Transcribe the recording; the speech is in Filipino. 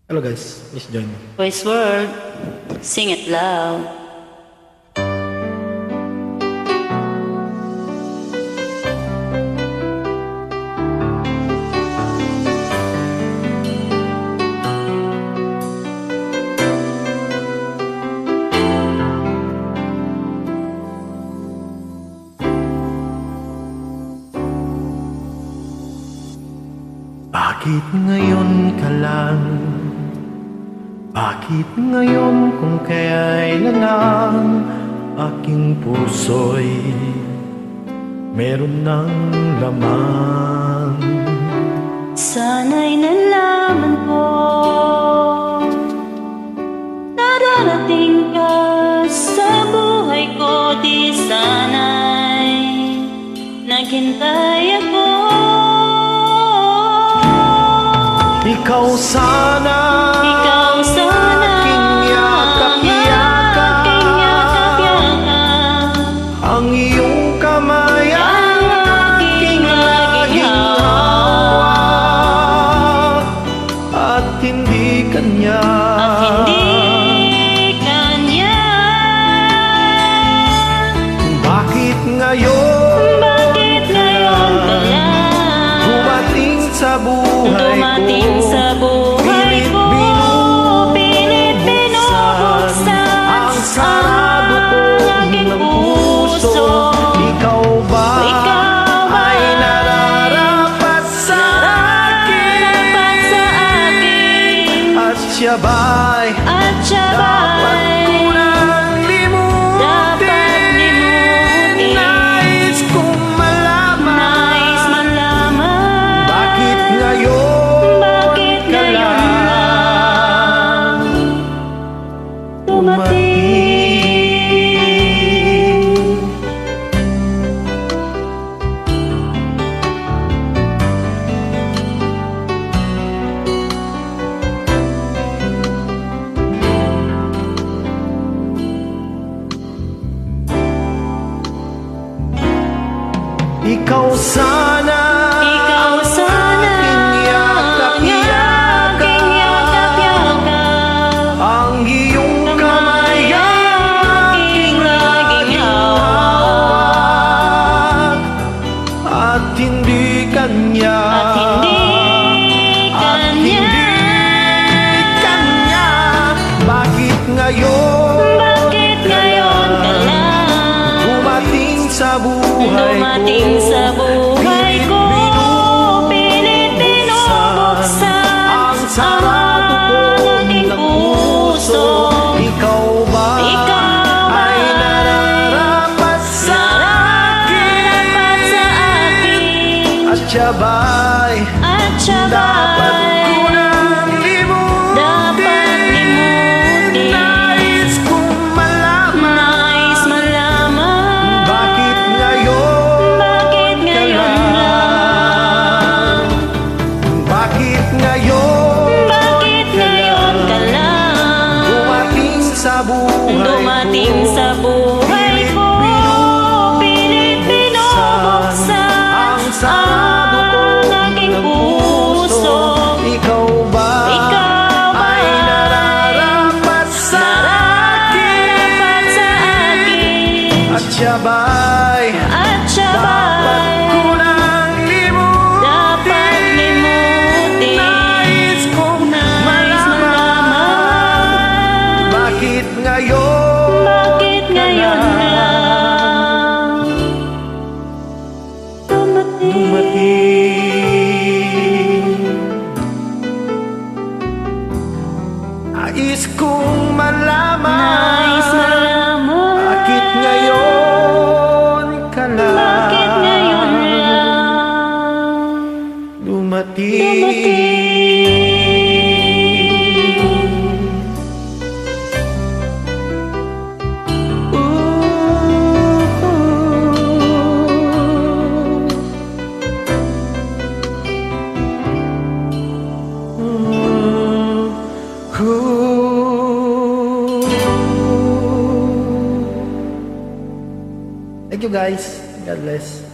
Hello guys, please join me. Voice World, sing it loud. Bakit ngayon ka lang? Bakit ngayon kung kailan lang aking puso'y meron ng laman? Sana'y nalaman ko nararating ka sa buhay ko. Di sana'y naghintay ako. Ikaw sana aking yakap-yakap, ang iyong kamay ang aking laging hawak, at hindi kanya. Bakit ngayon ka lang dumating sa buhay ko? Pilit binubuksan ang sarado kong puso. Ikaw ba ay nararapat sa akin? At siya ba'y dapat ko nang limutin? Nais kong malaman bakit ngayon ka lang dumating. Ikaw sana aking yakap-yakap, ang iyong kamay ang aking laging hawak, at hindi kanya. Bakit ngayon ka lang dumating sa buhay ko? Pilit binubuksan ang sarado kong puso. Ikaw ba ay nararapat sa akin? At siya ba'y dapat ko nang limutin? Nais kong malaman bakit ngayon ka lang? Bakit ngayon ka lang dumating sa buhay ko? Pilit binubuksan ang sarado kong puso. Ikaw ba ay nararapat sa akin? At siya ba'y dapat ko nang limutin? Nais kong malaman bakit ngayon ka lang dumating. Nais kong malaman bakit ngayon ka lang dumating. Thank you guys. God bless.